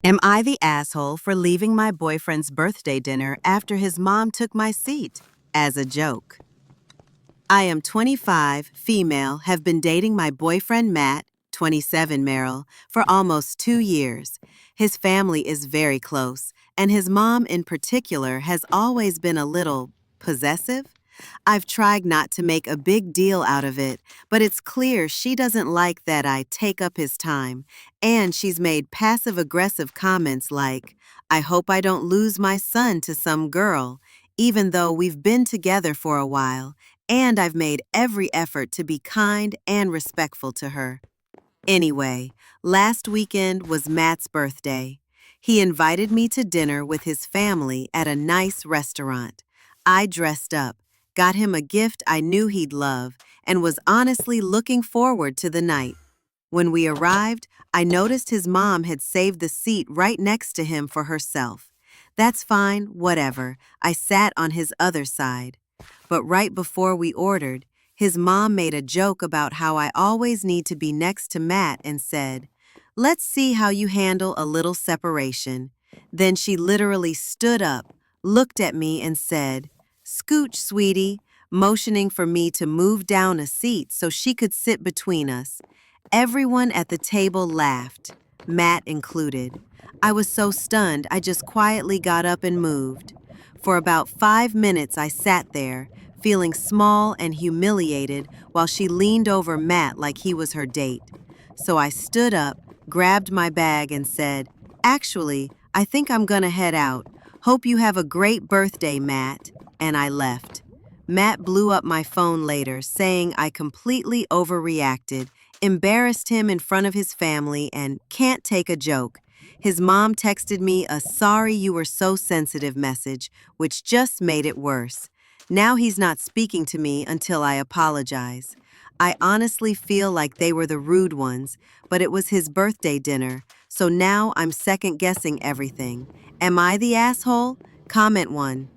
Am I the asshole for leaving my boyfriend's birthday dinner after his mom took my seat? As a joke. I am 25, female, have been dating my boyfriend Matt, 27 Meryl, for almost 2 years. His family is very close, and his mom in particular has always been a little possessive. I've tried not to make a big deal out of it, but it's clear she doesn't like that I take up his time, and she's made passive-aggressive comments like, "I hope I don't lose my son to some girl," even though we've been together for a while, and I've made every effort to be kind and respectful to her. Anyway, last weekend was Matt's birthday. He invited me to dinner with his family at a nice restaurant. I dressed up, got him a gift I knew he'd love, and was honestly looking forward to the night. When we arrived, I noticed his mom had saved the seat right next to him for herself. That's fine, whatever. I sat on his other side. But right before we ordered, his mom made a joke about how I always need to be next to Matt and said, "Let's see how you handle a little separation." Then she literally stood up, looked at me and said, "Scooch, sweetie," motioning for me to move down a seat so she could sit between us. Everyone at the table laughed, Matt included. I was so stunned I just quietly got up and moved. For about 5 minutes I sat there, feeling small and humiliated while she leaned over Matt like he was her date. So I stood up, grabbed my bag and said, "Actually, I think I'm gonna head out. Hope you have a great birthday, Matt." And I left. Matt blew up my phone later, saying I completely overreacted, embarrassed him in front of his family, and can't take a joke. His mom texted me a "sorry you were so sensitive" message, which just made it worse. Now he's not speaking to me until I apologize. I honestly feel like they were the rude ones, but it was his birthday dinner, so now I'm second-guessing everything. Am I the asshole? Comment 1.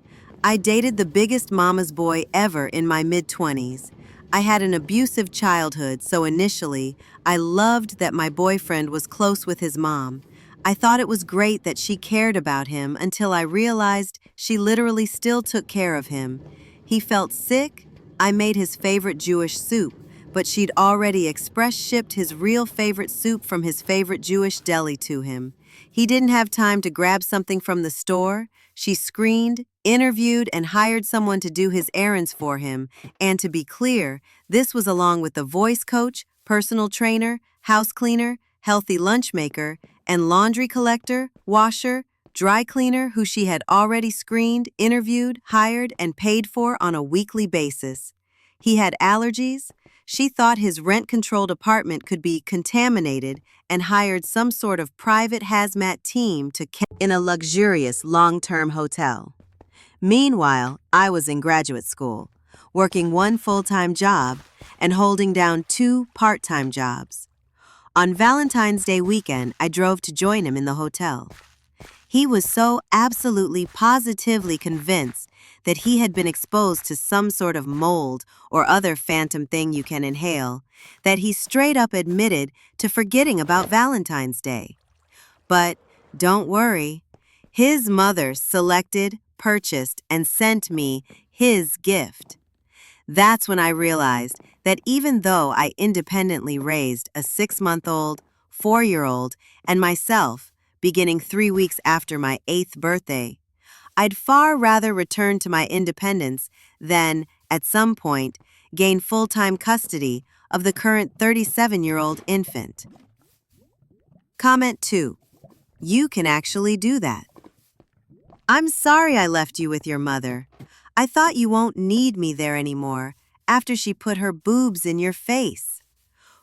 I dated the biggest mama's boy ever in my mid-20s. I had an abusive childhood, so initially, I loved that my boyfriend was close with his mom. I thought it was great that she cared about him until I realized she literally still took care of him. He felt sick. I made his favorite Jewish soup, but she'd already express shipped his real favorite soup from his favorite Jewish deli to him. He didn't have time to grab something from the store. She screened, interviewed, and hired someone to do his errands for him. And to be clear, this was along with the voice coach, personal trainer, house cleaner, healthy lunch maker, and laundry collector, washer, dry cleaner who she had already screened, interviewed, hired, and paid for on a weekly basis. He had allergies. She thought his rent-controlled apartment could be contaminated and hired some sort of private hazmat team to in a luxurious long-term hotel. Meanwhile, I was in graduate school, working one full-time job and holding down 2 part-time jobs. On Valentine's Day weekend, I drove to join him in the hotel. He was so absolutely positively convinced that he had been exposed to some sort of mold or other phantom thing you can inhale, that he straight up admitted to forgetting about Valentine's Day. But don't worry, his mother selected, purchased, and sent me his gift. That's when I realized that even though I independently raised a 6-month-old, 4-year-old, and myself, beginning 3 weeks after my 8th birthday, I'd far rather return to my independence than, at some point, gain full-time custody of the current 37-year-old infant. Comment 2. You can actually do that. I'm sorry I left you with your mother. I thought you won't need me there anymore after she put her boobs in your face.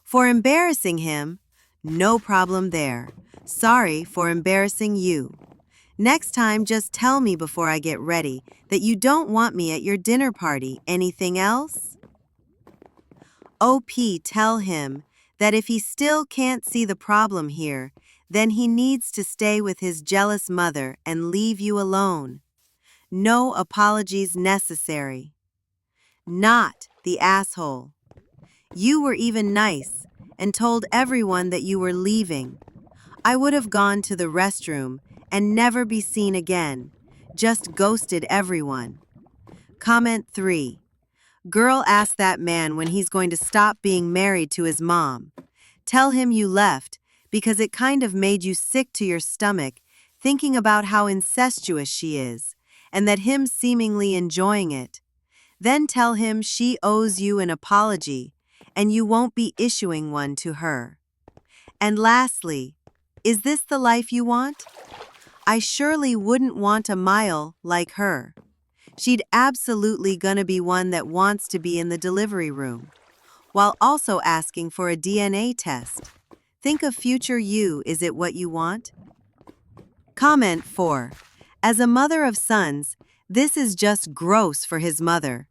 For embarrassing him, no problem there. Sorry for embarrassing you. Next time, just tell me before I get ready that you don't want me at your dinner party. Anything else? OP, tell him that if he still can't see the problem here, then he needs to stay with his jealous mother and leave you alone. No apologies necessary. Not the asshole. You were even nice and told everyone that you were leaving. I would have gone to the restroom and never be seen again. Just ghosted everyone. Comment 3. Girl asks that man when he's going to stop being married to his mom. Tell him you left because it kind of made you sick to your stomach thinking about how incestuous she is and that him seemingly enjoying it. Then tell him she owes you an apology and you won't be issuing one to her. And lastly, is this the life you want? I surely wouldn't want a mile like her. She'd absolutely gonna be one that wants to be in the delivery room, while also asking for a DNA test. Think of future you, is it what you want? Comment 4. As a mother of sons, this is just gross for his mother.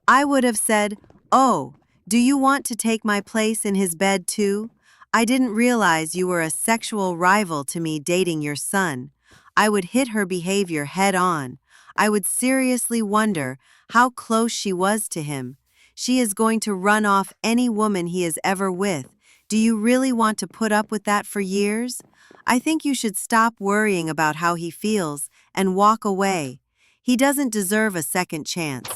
I would have said, "Oh, do you want to take my place in his bed too? I didn't realize you were a sexual rival to me dating your son." I would hit her behavior head on. I would seriously wonder how close she was to him. She is going to run off any woman he is ever with. Do you really want to put up with that for years? I think you should stop worrying about how he feels and walk away. He doesn't deserve a second chance.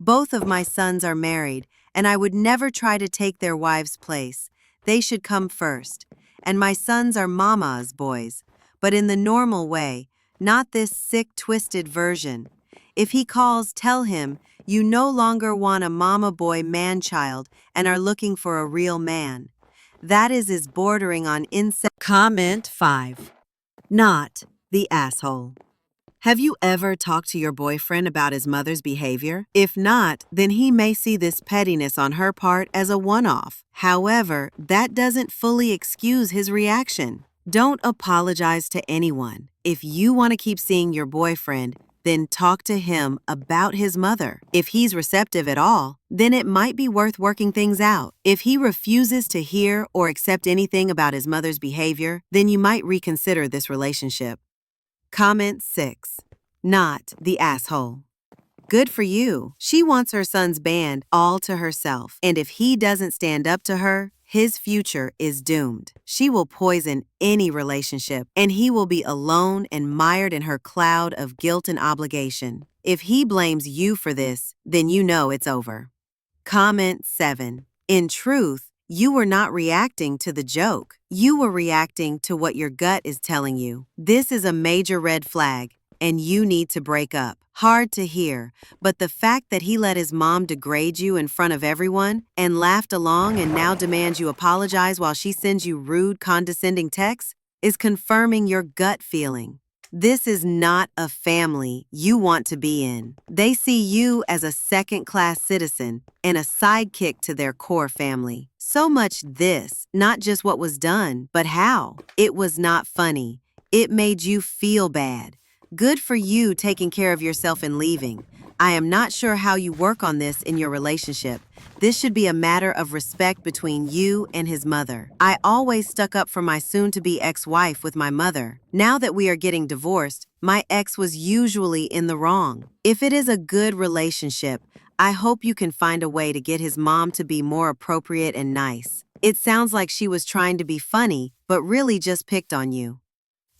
Both of my sons are married, and I would never try to take their wives' place. They should come first. And my sons are mama's boys, but in the normal way, not this sick, twisted version. If he calls, tell him you no longer want a mama boy man-child and are looking for a real man. That is bordering on incest. Comment 5. Not the asshole. Have you ever talked to your boyfriend about his mother's behavior? If not, then he may see this pettiness on her part as a one-off. However, that doesn't fully excuse his reaction. Don't apologize to anyone. If you want to keep seeing your boyfriend, then talk to him about his mother. If he's receptive at all, then it might be worth working things out. If he refuses to hear or accept anything about his mother's behavior, then you might reconsider this relationship. Comment 6. Not the asshole. Good for you. She wants her son's band all to herself, and if he doesn't stand up to her, his future is doomed. She will poison any relationship, and he will be alone and mired in her cloud of guilt and obligation. If he blames you for this, then you know it's over. Comment 7. In truth, you were not reacting to the joke. You were reacting to what your gut is telling you. This is a major red flag, and you need to break up. Hard to hear, but the fact that he let his mom degrade you in front of everyone and laughed along and now demands you apologize while she sends you rude, condescending texts is confirming your gut feeling. This is not a family you want to be in. They see you as a second-class citizen and a sidekick to their core family. So much this, not just what was done, but how. It was not funny. It made you feel bad. Good for you taking care of yourself and leaving. I am not sure how you work on this in your relationship. This should be a matter of respect between you and his mother. I always stuck up for my soon-to-be ex-wife with my mother. Now that we are getting divorced, my ex was usually in the wrong. If it is a good relationship, I hope you can find a way to get his mom to be more appropriate and nice. It sounds like she was trying to be funny, but really just picked on you.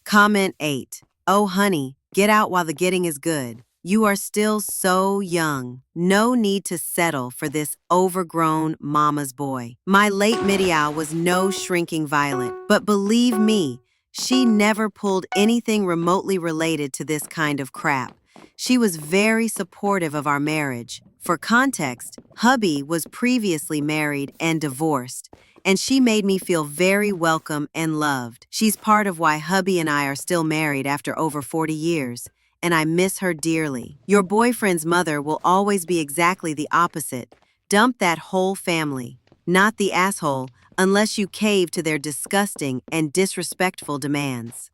Comment 8. Oh honey, get out while the getting is good. You are still so young. No need to settle for this overgrown mama's boy. My late Midial was no shrinking violet, but believe me, she never pulled anything remotely related to this kind of crap. She was very supportive of our marriage. For context, hubby was previously married and divorced, and she made me feel very welcome and loved. She's part of why hubby and I are still married after over 40 years. And I miss her dearly. Your boyfriend's mother will always be exactly the opposite. Dump that whole family, not the asshole, unless you cave to their disgusting and disrespectful demands.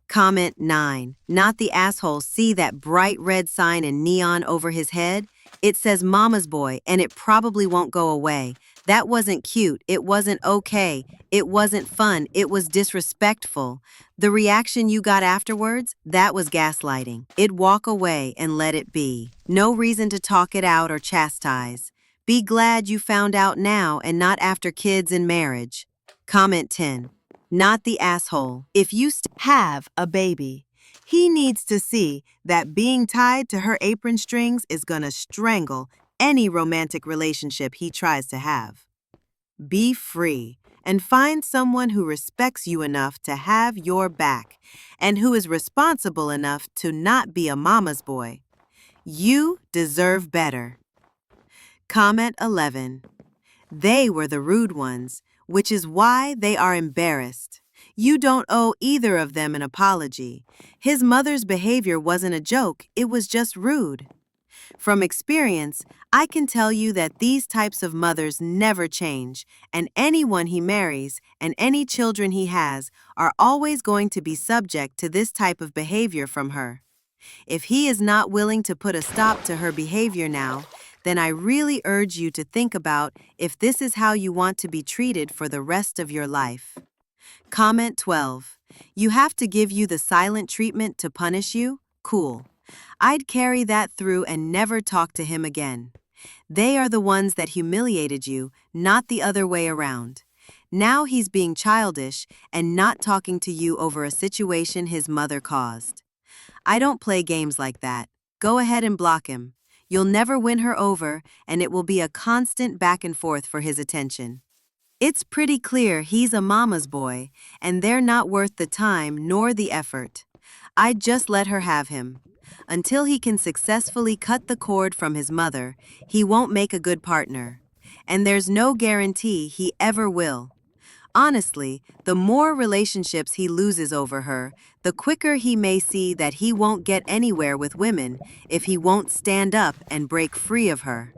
Comment 9. Not the asshole. See that bright red sign in neon over his head? It says mama's boy, and it probably won't go away. That wasn't cute. It wasn't okay. It wasn't fun. It was disrespectful. The reaction you got afterwards, that was gaslighting. It'd walk away and let it be. No reason to talk it out or chastise. Be glad you found out now and not after kids and marriage. Comment 10. not the asshole. If you have a baby, he needs to see that being tied to her apron strings is gonna strangle any romantic relationship he tries to have. Be free and find someone who respects you enough to have your back and who is responsible enough to not be a mama's boy. You deserve better. Comment 11. They were the rude ones, which is why they are embarrassed. You don't owe either of them an apology. His mother's behavior wasn't a joke, it was just rude. From experience, I can tell you that these types of mothers never change, and anyone he marries and any children he has are always going to be subject to this type of behavior from her. If he is not willing to put a stop to her behavior now, then I really urge you to think about if this is how you want to be treated for the rest of your life. Comment 12. You have to give you the silent treatment to punish you? Cool. I'd carry that through and never talk to him again. They are the ones that humiliated you, not the other way around. Now he's being childish and not talking to you over a situation his mother caused. I don't play games like that. Go ahead and block him. You'll never win her over, and it will be a constant back and forth for his attention. It's pretty clear he's a mama's boy, and they're not worth the time nor the effort. I'd just let her have him. Until he can successfully cut the cord from his mother, he won't make a good partner. And there's no guarantee he ever will. Honestly, the more relationships he loses over her, the quicker he may see that he won't get anywhere with women if he won't stand up and break free of her.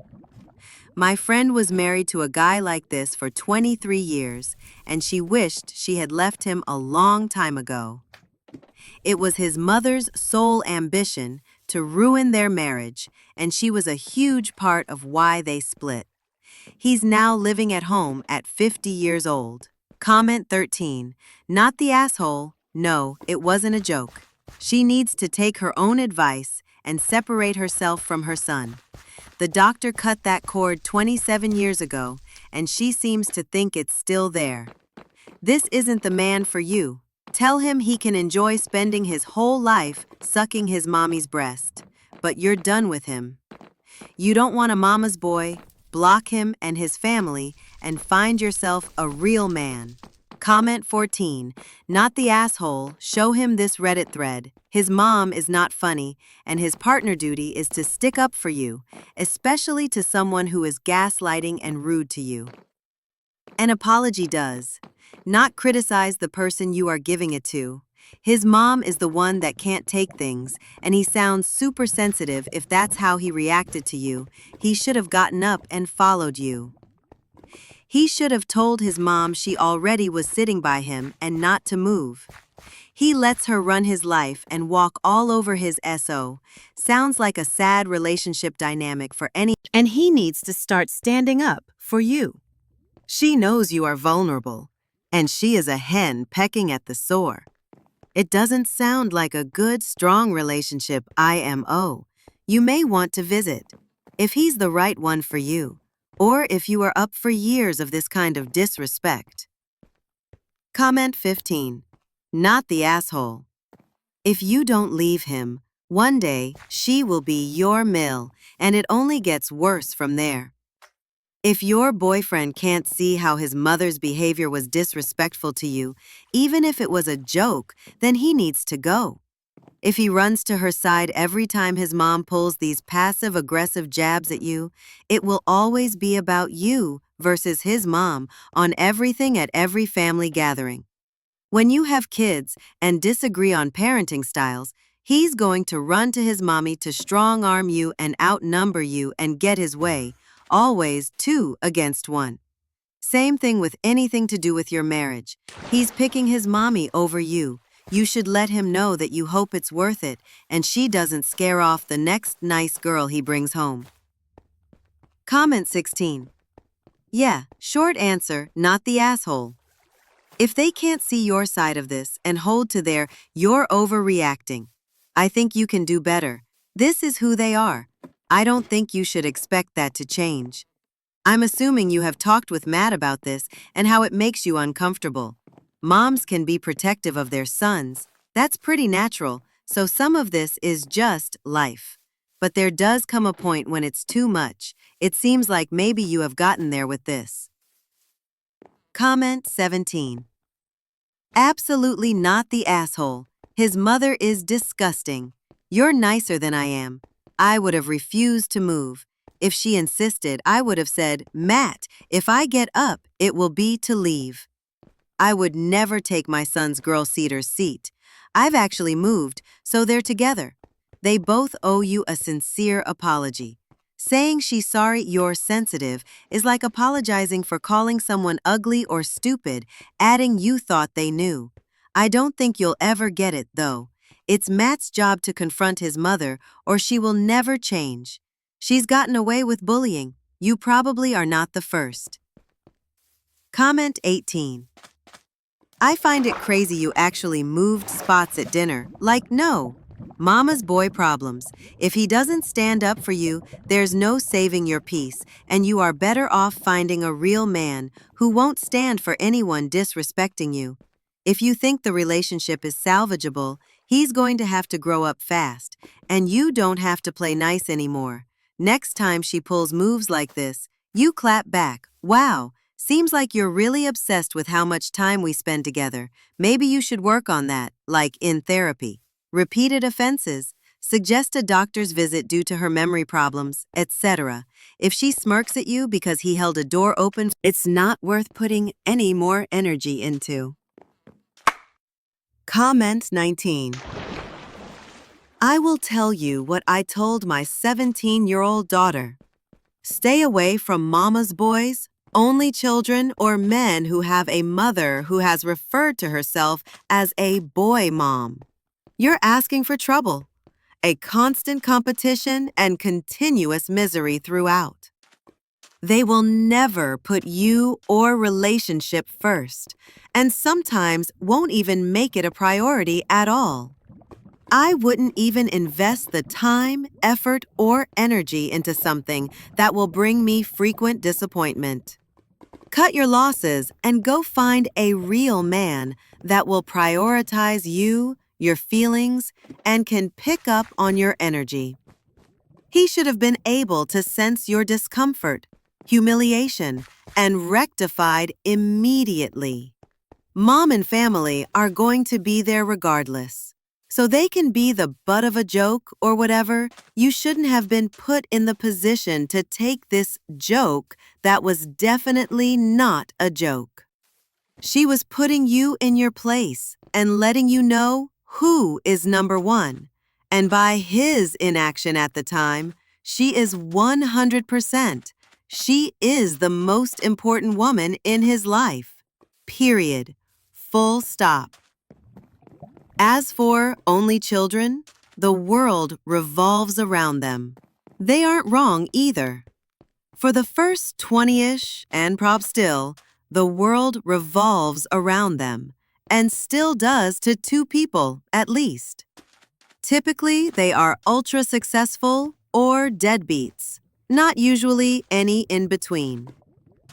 My friend was married to a guy like this for 23 years, and she wished she had left him a long time ago. It was his mother's sole ambition to ruin their marriage, and she was a huge part of why they split. He's now living at home at 50 years old. Comment 13. Not the asshole. No, it wasn't a joke. She needs to take her own advice and separate herself from her son. The doctor cut that cord 27 years ago, and she seems to think it's still there. This isn't the man for you. Tell him he can enjoy spending his whole life sucking his mommy's breast, but you're done with him. You don't want a mama's boy. Block him and his family and find yourself a real man. Comment 14. Not the asshole. Show him this Reddit thread. His mom is not funny, and his partner duty is to stick up for you, especially to someone who is gaslighting and rude to you. An apology does. Not criticize the person you are giving it to. His mom is the one that can't take things, and he sounds super sensitive if that's how he reacted to you. He should have gotten up and followed you. He should have told his mom she already was sitting by him and not to move. He lets her run his life and walk all over his SO. Sounds like a sad relationship dynamic for any, and he needs to start standing up for you. She knows you are vulnerable, and she is a hen pecking at the sore. It doesn't sound like a good, strong relationship, IMO. You may want to visit. If he's the right one for you, or if you are up for years of this kind of disrespect. Comment 15. Not the asshole. If you don't leave him, one day she will be your mill, and it only gets worse from there. If your boyfriend can't see how his mother's behavior was disrespectful to you, even if it was a joke, then he needs to go. If he runs to her side every time his mom pulls these passive-aggressive jabs at you, it will always be about you versus his mom on everything at every family gathering. When you have kids and disagree on parenting styles, he's going to run to his mommy to strong-arm you and outnumber you and get his way. Always 2 against 1. Same thing with anything to do with your marriage. He's picking his mommy over you. You should let him know that you hope it's worth it and she doesn't scare off the next nice girl he brings home. Comment 16. Yeah, short answer, not the asshole. If they can't see your side of this and hold to their "you're overreacting," I think you can do better. This is who they are. I don't think you should expect that to change. I'm assuming you have talked with Matt about this and how it makes you uncomfortable. Moms can be protective of their sons. That's pretty natural, so some of this is just life. But there does come a point when it's too much. It seems like maybe you have gotten there with this. Comment 17. Absolutely not the asshole. His mother is disgusting. You're nicer than I am. I would have refused to move. If she insisted, I would have said, Matt, if I get up, it will be to leave. I would never take my son's girl-seater's seat. I've actually moved, so they're together. They both owe you a sincere apology. Saying she's sorry you're sensitive is like apologizing for calling someone ugly or stupid, adding you thought they knew. I don't think you'll ever get it, though. It's Matt's job to confront his mother, or she will never change. She's gotten away with bullying. You probably are not the first. Comment 18. I find it crazy you actually moved spots at dinner. Like, no. Mama's boy problems. If he doesn't stand up for you, there's no saving your peace, and you are better off finding a real man who won't stand for anyone disrespecting you. If you think the relationship is salvageable, he's going to have to grow up fast, and you don't have to play nice anymore. Next time she pulls moves like this, you clap back. Wow, seems like you're really obsessed with how much time we spend together. Maybe you should work on that, like in therapy. Repeated offenses, suggest a doctor's visit due to her memory problems, etc. If she smirks at you because he held a door open, it's not worth putting any more energy into. Comment 19. I will tell you what I told my 17-year-old daughter. Stay away from mama's boys, only children, or men who have a mother who has referred to herself as a boy mom. You're asking for trouble, a constant competition and continuous misery throughout. They will never put you or relationship first, and sometimes won't even make it a priority at all. I wouldn't even invest the time, effort, or energy into something that will bring me frequent disappointment. Cut your losses and go find a real man that will prioritize you, your feelings, and can pick up on your energy. He should have been able to sense your discomfort, humiliation, and rectified immediately. Mom and family are going to be there regardless. So they can be the butt of a joke or whatever. You shouldn't have been put in the position to take this joke that was definitely not a joke. She was putting you in your place and letting you know who is number one. And by his inaction at the time, she is 100%. She is the most important woman in his life. Period. Full stop. As for only children, the world revolves around them. They aren't wrong either. For the first 20-ish, and prob still, the world revolves around them, and still does to 2 people at least. Typically, they are ultra successful or deadbeats, not usually any in between.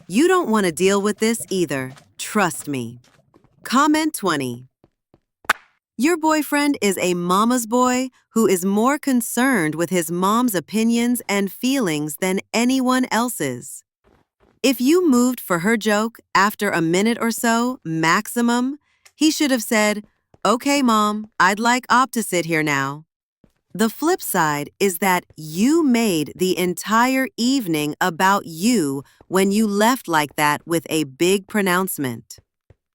You don't want to deal with this either, trust me. Comment 20. Your boyfriend is a mama's boy who is more concerned with his mom's opinions and feelings than anyone else's. If you moved for her joke after a minute or so, maximum, he should have said, "Okay, Mom, I'd like Op to sit here now." The flip side is that you made the entire evening about you when you left like that with a big pronouncement.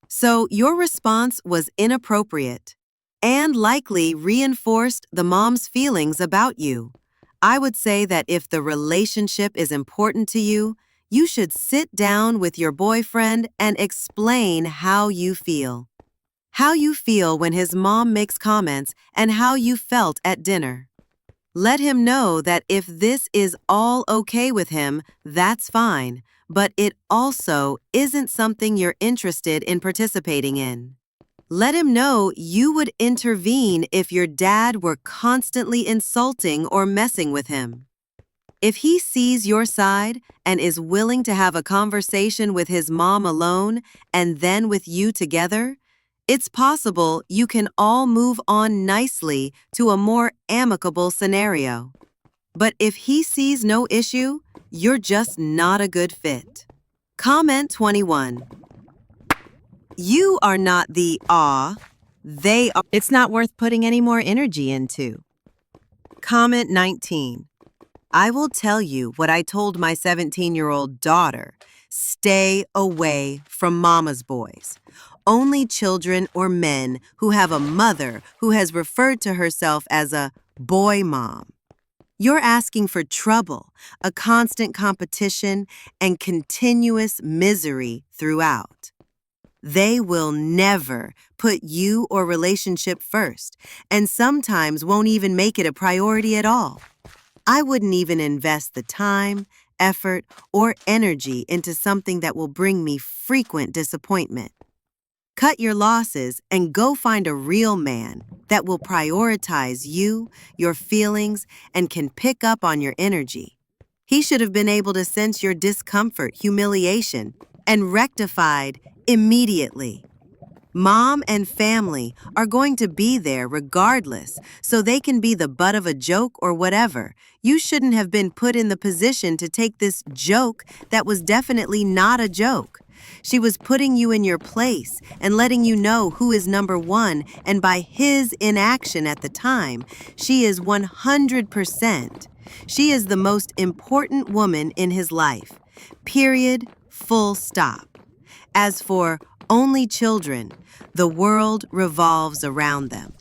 So your response was inappropriate and likely reinforced the mom's feelings about you. I would say that if the relationship is important to you, you should sit down with your boyfriend and explain how you feel. How you feel when his mom makes comments and how you felt at dinner. Let him know that if this is all okay with him, that's fine, but it also isn't something you're interested in participating in. Let him know you would intervene if your dad were constantly insulting or messing with him. If he sees your side and is willing to have a conversation with his mom alone and then with you together, It's possible you can all move on nicely to a more amicable scenario. But if he sees no issue, you're just not a good fit. Comment 21. You are not the they are. It's not worth putting any more energy into. Comment 19. I will tell you what I told my 17-year-old daughter. Stay away from mama's boys. Only children or men who have a mother who has referred to herself as a boy mom. You're asking for trouble, a constant competition, and continuous misery throughout. They will never put you or relationship first, and sometimes won't even make it a priority at all. I wouldn't even invest the time, effort, or energy into something that will bring me frequent disappointment. Cut your losses and go find a real man that will prioritize you, your feelings, and can pick up on your energy. He should have been able to sense your discomfort, humiliation, and rectified immediately. Mom and family are going to be there regardless, so they can be the butt of a joke or whatever. You shouldn't have been put in the position to take this joke that was definitely not a joke. She was putting you in your place and letting you know who is number one, and by his inaction at the time, she is 100%. She is the most important woman in his life. Period. Full stop. As for only children, the world revolves around them.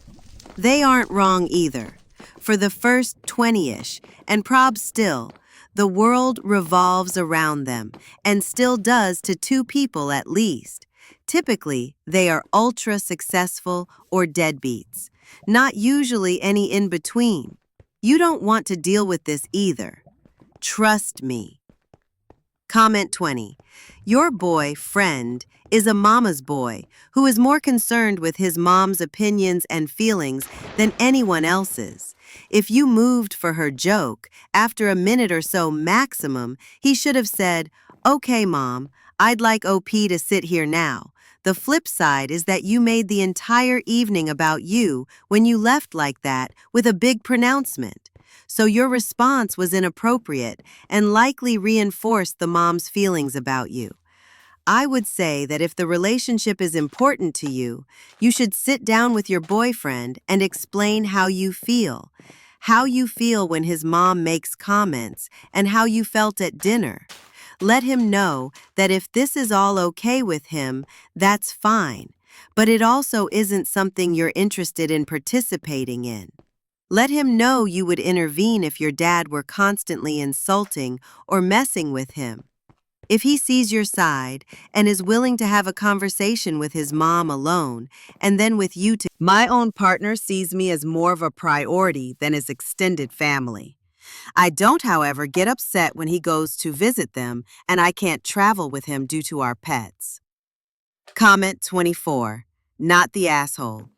They aren't wrong either. For the first 20-ish, and prob still, the world revolves around them, and still does to two people at least. Typically, they are ultra successful or deadbeats, not usually any in between. You don't want to deal with this either. Trust me. Comment 20. Your boyfriend is a mama's boy who is more concerned with his mom's opinions and feelings than anyone else's. If you moved for her joke, after a minute or so maximum, he should have said, "Okay, Mom, I'd like OP to sit here now." The flip side is that you made the entire evening about you when you left like that with a big pronouncement. So your response was inappropriate and likely reinforced the mom's feelings about you. I would say that if the relationship is important to you, you should sit down with your boyfriend and explain how you feel. How you feel when his mom makes comments and how you felt at dinner. Let him know that if this is all okay with him, that's fine. But it also isn't something you're interested in participating in. Let him know you would intervene if your dad were constantly insulting or messing with him. If he sees your side and is willing to have a conversation with his mom alone and then with you too. My own partner sees me as more of a priority than his extended family. I don't, however, get upset when he goes to visit them and I can't travel with him due to our pets. Comment 24. Not the asshole.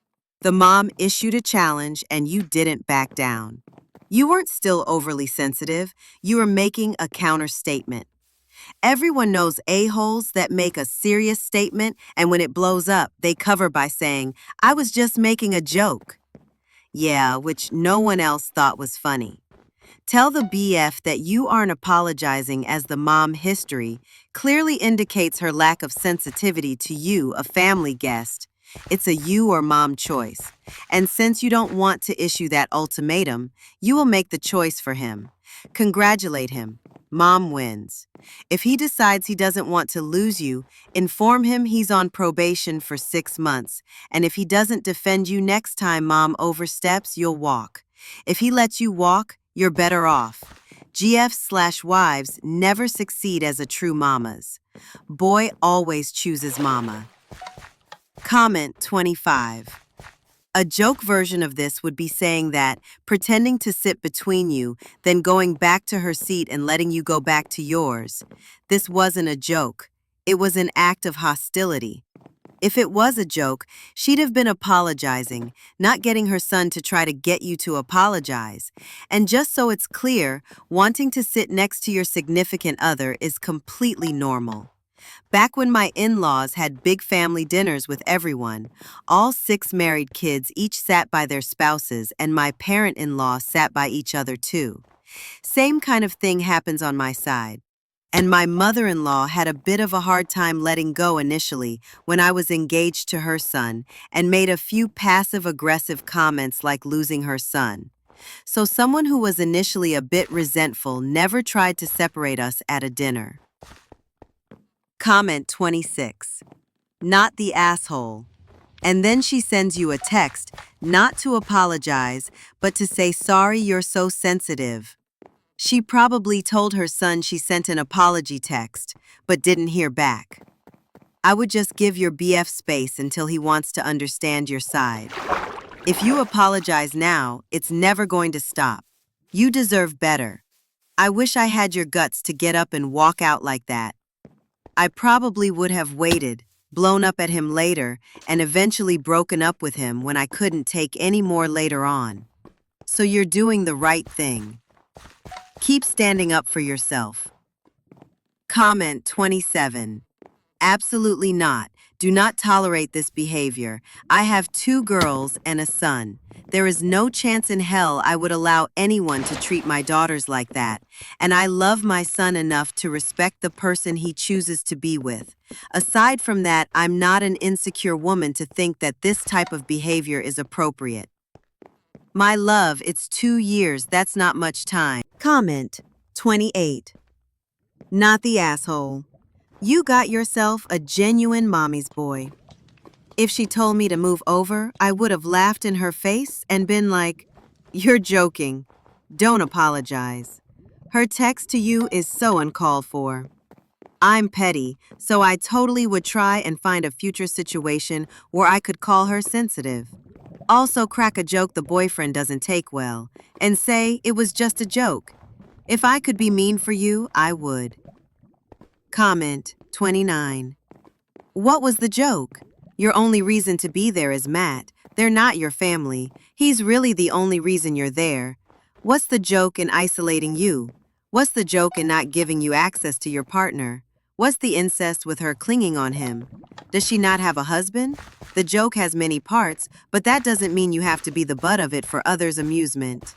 The mom issued a challenge and you didn't back down. You weren't still overly sensitive. You were making a counter statement. Everyone knows a-holes that make a serious statement, and when it blows up, they cover by saying, "I was just making a joke." Yeah, which no one else thought was funny. Tell the BF that you aren't apologizing, as the mom history clearly indicates her lack of sensitivity to you, a family guest. It's a you or mom choice. And since you don't want to issue that ultimatum, you will make the choice for him. Congratulate him. Mom wins. If he decides he doesn't want to lose you, inform him he's on probation for 6 months. And if he doesn't defend you next time mom oversteps, you'll walk. If he lets you walk, you're better off. GFs/wives never succeed as a true mamas. Boy always chooses mama. Comment 25. A joke version of this would be saying that, pretending to sit between you, then going back to her seat and letting you go back to yours. This wasn't a joke. It was an act of hostility. If it was a joke, she'd have been apologizing, not getting her son to try to get you to apologize. And just so it's clear, wanting to sit next to your significant other is completely normal. Back when my in-laws had big family dinners with everyone, all 6 married kids each sat by their spouses and my parent-in-law sat by each other too. Same kind of thing happens on my side. And my mother-in-law had a bit of a hard time letting go initially when I was engaged to her son and made a few passive-aggressive comments like losing her son. So someone who was initially a bit resentful never tried to separate us at a dinner. Comment 26. Not the asshole. And then she sends you a text, not to apologize, but to say sorry you're so sensitive. She probably told her son she sent an apology text, but didn't hear back. I would just give your BF space until he wants to understand your side. If you apologize now, it's never going to stop. You deserve better. I wish I had your guts to get up and walk out like that. I probably would have waited, blown up at him later, and eventually broken up with him when I couldn't take any more later on. So you're doing the right thing. Keep standing up for yourself. Comment 27. Absolutely not. Do not tolerate this behavior. I have 2 girls and a son. There is no chance in hell I would allow anyone to treat my daughters like that, and I love my son enough to respect the person he chooses to be with. Aside from that, I'm not an insecure woman to think that this type of behavior is appropriate. My love, it's 2 years, that's not much time. Comment 28. Not the asshole. You got yourself a genuine mommy's boy. If she told me to move over, I would have laughed in her face and been like, "You're joking. Don't apologize." Her text to you is so uncalled for. I'm petty, so I totally would try and find a future situation where I could call her sensitive. Also crack a joke the boyfriend doesn't take well, and say it was just a joke. If I could be mean for you, I would. Comment 29. What was the joke? Your only reason to be there is Matt. They're not your family. He's really the only reason you're there. What's the joke in isolating you? What's the joke in not giving you access to your partner? What's the incest with her clinging on him? Does she not have a husband? The joke has many parts, but that doesn't mean you have to be the butt of it for others' amusement.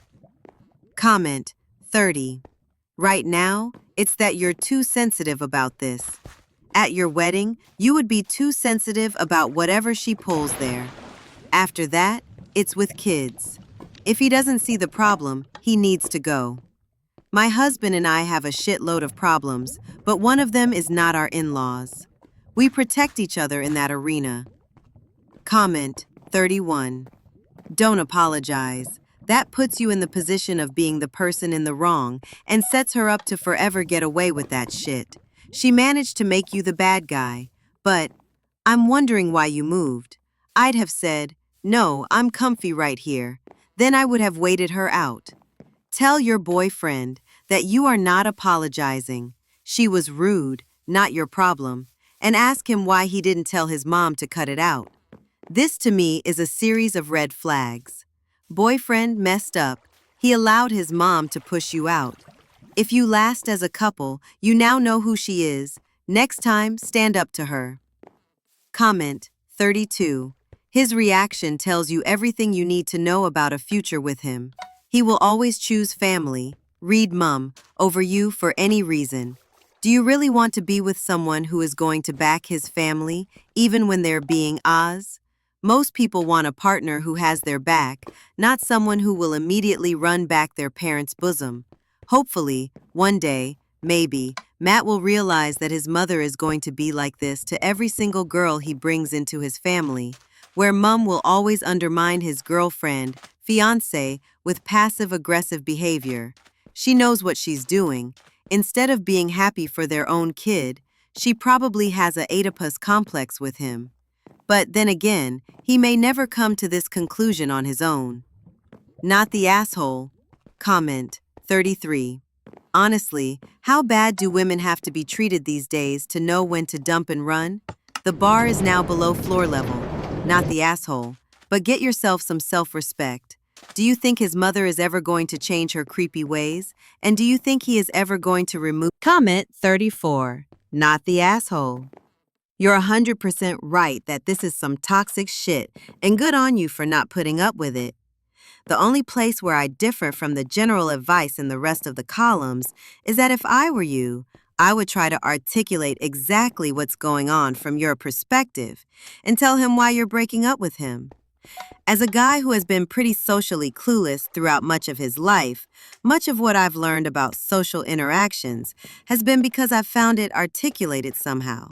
Comment 30. Right now, it's that you're too sensitive about this. At your wedding, you would be too sensitive about whatever she pulls there. After that, it's with kids. If he doesn't see the problem, he needs to go. My husband and I have a shitload of problems, but one of them is not our in-laws. We protect each other in that arena. Comment 31. Don't apologize. That puts you in the position of being the person in the wrong and sets her up to forever get away with that shit. She managed to make you the bad guy, but I'm wondering why you moved. I'd have said, "No, I'm comfy right here." Then I would have waited her out. Tell your boyfriend that you are not apologizing. She was rude, not your problem, and ask him why he didn't tell his mom to cut it out. This to me is a series of red flags. Boyfriend messed up. He allowed his mom to push you out. If you last as a couple, you now know who she is. Next time, stand up to her. Comment 32. His reaction tells you everything you need to know about a future with him. He will always choose family, read mum, over you for any reason. Do you really want to be with someone who is going to back his family, even when they're being Oz? Most people want a partner who has their back, not someone who will immediately run back their parents' bosom. Hopefully, one day, maybe, Matt will realize that his mother is going to be like this to every single girl he brings into his family, where mum will always undermine his girlfriend, fiancé, with passive-aggressive behavior. She knows what she's doing. Instead of being happy for their own kid, she probably has a Oedipus complex with him. But then again, he may never come to this conclusion on his own. Not the asshole. Comment 33. Honestly, how bad do women have to be treated these days to know when to dump and run? The bar is now below floor level. Not the asshole. But get yourself some self-respect. Do you think his mother is ever going to change her creepy ways? And do you think he is ever going to remove... Comment 34. not the asshole. You're 100% right that this is some toxic shit, and good on you for not putting up with it. The only place where I differ from the general advice in the rest of the columns is that if I were you, I would try to articulate exactly what's going on from your perspective and tell him why you're breaking up with him. As a guy who has been pretty socially clueless throughout much of his life, much of what I've learned about social interactions has been because I've found it articulated somehow.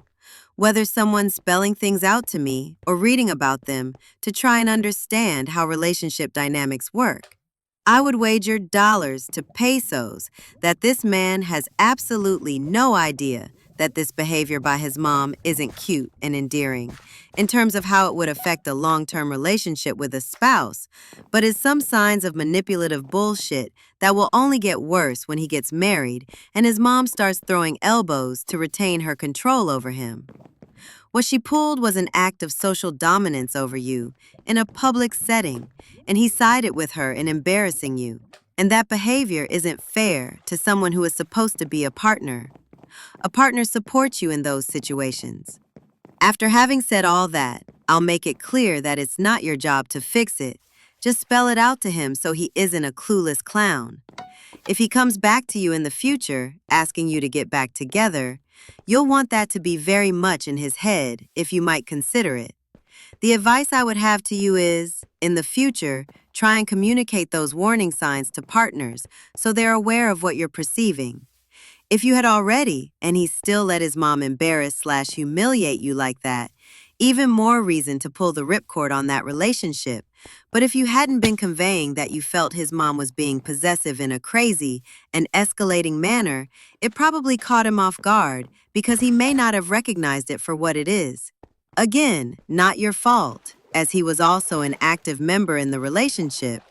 Whether someone's spelling things out to me or reading about them to try and understand how relationship dynamics work. I would wager dollars to pesos that this man has absolutely no idea that this behavior by his mom isn't cute and endearing in terms of how it would affect a long-term relationship with a spouse, but is some signs of manipulative bullshit that will only get worse when he gets married and his mom starts throwing elbows to retain her control over him. What she pulled was an act of social dominance over you in a public setting, and he sided with her in embarrassing you. And that behavior isn't fair to someone who is supposed to be a partner. A partner supports you in those situations. After having said all that, I'll make it clear that it's not your job to fix it. Just spell it out to him so he isn't a clueless clown. If he comes back to you in the future, asking you to get back together, you'll want that to be very much in his head, if you might consider it. The advice I would have to you is, in the future, try and communicate those warning signs to partners so they're aware of what you're perceiving. If you had already, and he still let his mom embarrass/humiliate you like that, even more reason to pull the ripcord on that relationship. But if you hadn't been conveying that you felt his mom was being possessive in a crazy and escalating manner, it probably caught him off guard because he may not have recognized it for what it is. Again, not your fault, as he was also an active member in the relationship.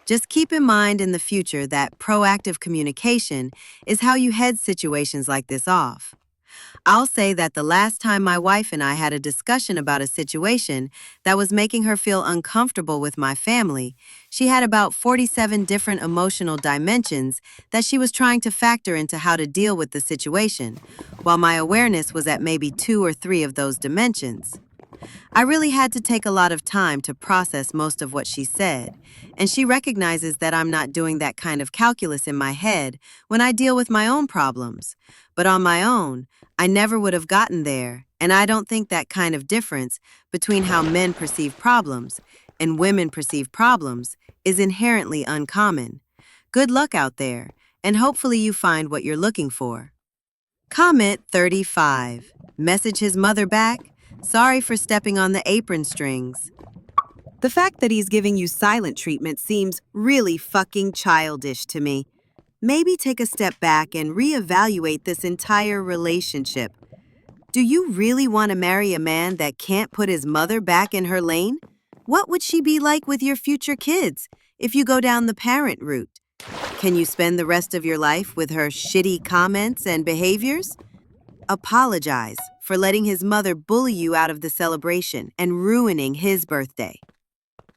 Just keep in mind in the future that proactive communication is how you head situations like this off. I'll say that the last time my wife and I had a discussion about a situation that was making her feel uncomfortable with my family, she had about 47 different emotional dimensions that she was trying to factor into how to deal with the situation, while my awareness was at maybe 2 or 3 of those dimensions. I really had to take a lot of time to process most of what she said, and she recognizes that I'm not doing that kind of calculus in my head when I deal with my own problems. But on my own, I never would have gotten there, and I don't think that kind of difference between how men perceive problems and women perceive problems is inherently uncommon. Good luck out there, and hopefully you find what you're looking for. Comment 35. Message his mother back. Sorry for stepping on the apron strings. The fact that he's giving you silent treatment seems really fucking childish to me. Maybe take a step back and reevaluate this entire relationship. Do you really want to marry a man that can't put his mother back in her lane? What would she be like with your future kids if you go down the parent route? Can you spend the rest of your life with her shitty comments and behaviors? Apologize for letting his mother bully you out of the celebration and ruining his birthday.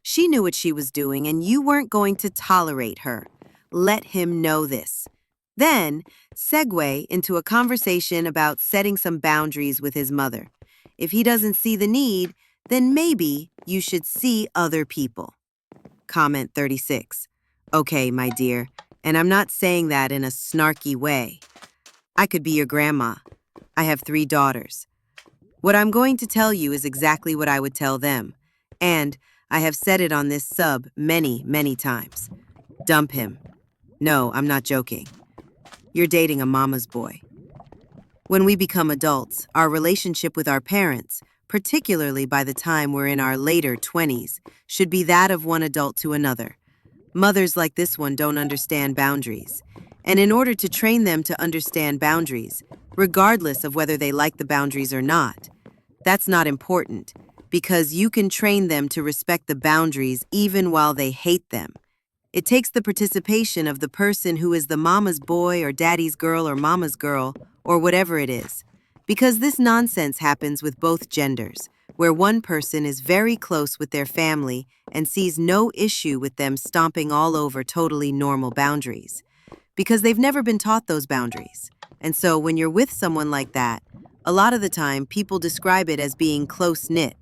She knew what she was doing and you weren't going to tolerate her. Let him know this. Then, segue into a conversation about setting some boundaries with his mother. If he doesn't see the need, then maybe you should see other people. Comment 36. Okay, my dear, and I'm not saying that in a snarky way. I could be your grandma. I have 3 daughters. What I'm going to tell you is exactly what I would tell them. And I have said it on this sub many, many times. Dump him. No, I'm not joking. You're dating a mama's boy. When we become adults, our relationship with our parents, particularly by the time we're in our later 20s, should be that of one adult to another. Mothers like this one don't understand boundaries. And in order to train them to understand boundaries, regardless of whether they like the boundaries or not, that's not important, because you can train them to respect the boundaries even while they hate them. It takes the participation of the person who is the mama's boy or daddy's girl or mama's girl or whatever it is, because this nonsense happens with both genders, where one person is very close with their family and sees no issue with them stomping all over totally normal boundaries, because they've never been taught those boundaries. And so when you're with someone like that, A lot of the time, people describe it as being close-knit.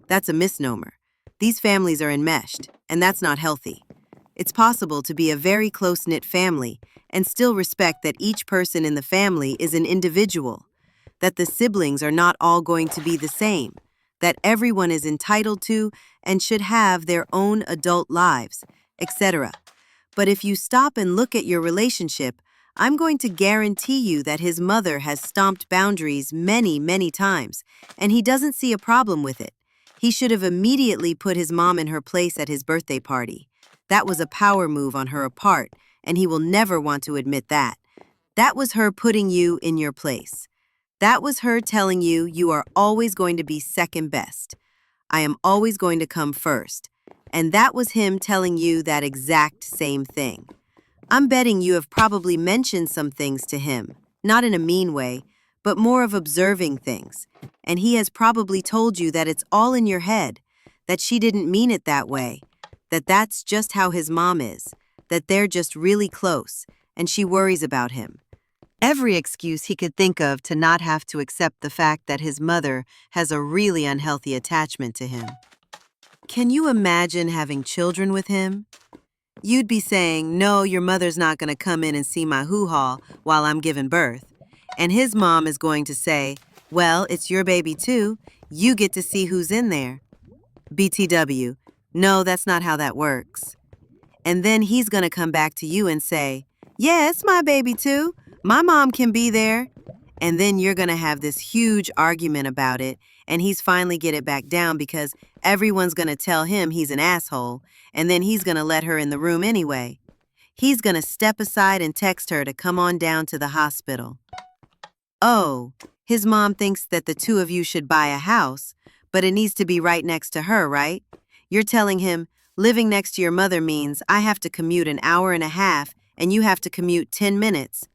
That's a misnomer. These families are enmeshed, and that's not healthy. It's possible to be a very close-knit family and still respect that each person in the family is an individual, that the siblings are not all going to be the same, that everyone is entitled to and should have their own adult lives, etc. But if you stop and look at your relationship, I'm going to guarantee you that his mother has stomped boundaries many, many times, and he doesn't see a problem with it. He should have immediately put his mom in her place at his birthday party. That was a power move on her part, and he will never want to admit that. That was her putting you in your place. That was her telling you you are always going to be second best. I am always going to come first. And that was him telling you that exact same thing. I'm betting you have probably mentioned some things to him, not in a mean way, but more of observing things. And he has probably told you that it's all in your head, that she didn't mean it that way, that that's just how his mom is, that they're just really close, and she worries about him. Every excuse he could think of to not have to accept the fact that his mother has a really unhealthy attachment to him. Can you imagine having children with him? You'd be saying, no, your mother's not going to come in and see my hoo-ha while I'm giving birth. And his mom is going to say, well, it's your baby too. You get to see who's in there. BTW, no, that's not how that works. And then he's going to come back to you and say, yeah, it's my baby too. My mom can be there. And then you're going to have this huge argument about it, and he's finally get it back down because everyone's going to tell him he's an asshole, and then he's going to let her in the room anyway. He's going to step aside and text her to come on down to the hospital. Oh, his mom thinks that the two of you should buy a house, but it needs to be right next to her, right? You're telling him, living next to your mother means I have to commute an hour and a half, and you have to commute 10 minutes.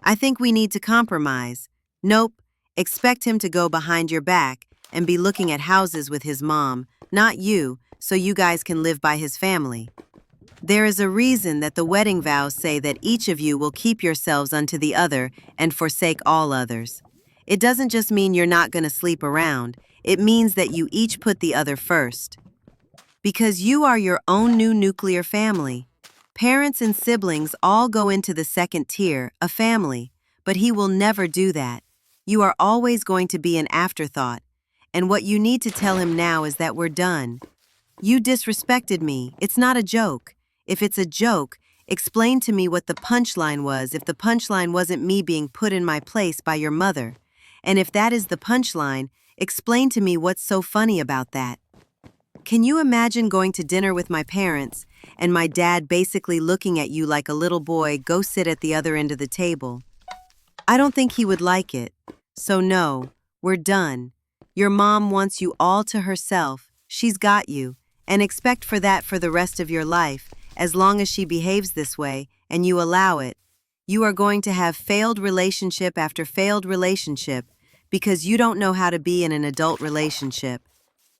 I think we need to compromise. Nope, expect him to go behind your back and be looking at houses with his mom, not you, so you guys can live by his family. There is a reason that the wedding vows say that each of you will keep yourselves unto the other and forsake all others. It doesn't just mean you're not going to sleep around, it means that you each put the other first. Because you are your own new nuclear family. Parents and siblings all go into the second tier, a family, but he will never do that. You are always going to be an afterthought, and what you need to tell him now is that we're done. You disrespected me. It's not a joke. If it's a joke, explain to me what the punchline was if the punchline wasn't me being put in my place by your mother. And if that is the punchline, explain to me what's so funny about that. Can you imagine going to dinner with my parents and my dad basically looking at you like a little boy, go sit at the other end of the table? I don't think he would like it. So no, we're done. Your mom wants you all to herself. She's got you. And expect for that for the rest of your life, as long as she behaves this way and you allow it. You are going to have failed relationship after failed relationship because you don't know how to be in an adult relationship.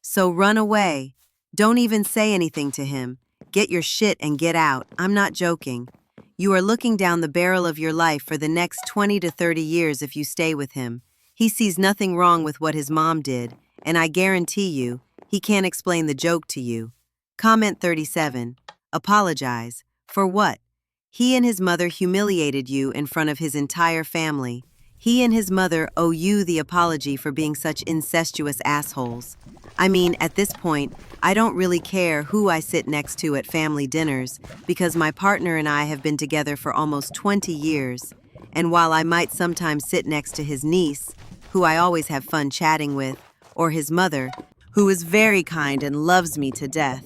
So run away. Don't even say anything to him. Get your shit and get out. I'm not joking. You are looking down the barrel of your life for the next 20 to 30 years if you stay with him. He sees nothing wrong with what his mom did, and I guarantee you, he can't explain the joke to you. Comment 37. Apologize. For what? He and his mother humiliated you in front of his entire family. He and his mother owe you the apology for being such incestuous assholes. I mean, at this point, I don't really care who I sit next to at family dinners because my partner and I have been together for almost 20 years. And while I might sometimes sit next to his niece, who I always have fun chatting with, or his mother, who is very kind and loves me to death,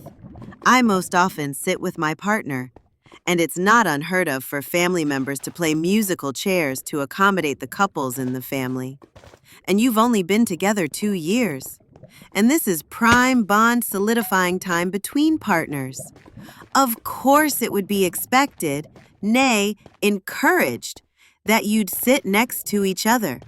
I most often sit with my partner. And it's not unheard of for family members to play musical chairs to accommodate the couples in the family. And you've only been together 2 years. And this is prime bond solidifying time between partners. Of course it would be expected, nay, encouraged, that you'd sit next to each other.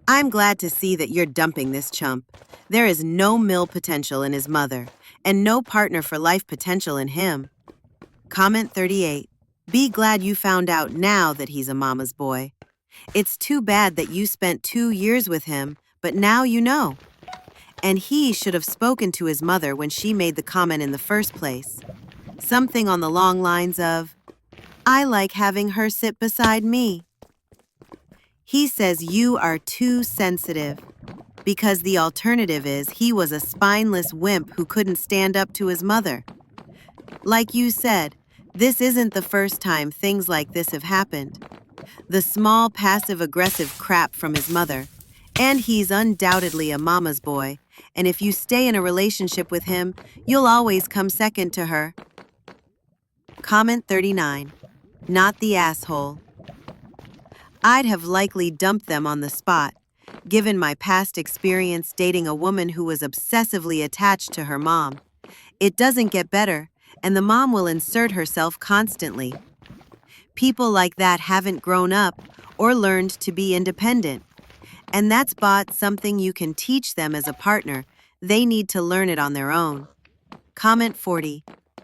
I'm glad to see that you're dumping this chump. There is no mill potential in his mother, and no partner for life potential in him. Comment 38. Be glad you found out now that he's a mama's boy. It's too bad that you spent 2 years with him, but now you know. And he should have spoken to his mother when she made the comment in the first place. Something on the long lines of, I like having her sit beside me. He says you are too sensitive, because the alternative is he was a spineless wimp who couldn't stand up to his mother. Like you said, this isn't the first time things like this have happened. The small passive-aggressive crap from his mother. And he's undoubtedly a mama's boy, and if you stay in a relationship with him, you'll always come second to her. Comment 39. Not the asshole. I'd have likely dumped them on the spot, given my past experience dating a woman who was obsessively attached to her mom. It doesn't get better, and the mom will insert herself constantly. People like that haven't grown up or learned to be independent. And that's something you can teach them as a partner. They need to learn it on their own. Comment 40.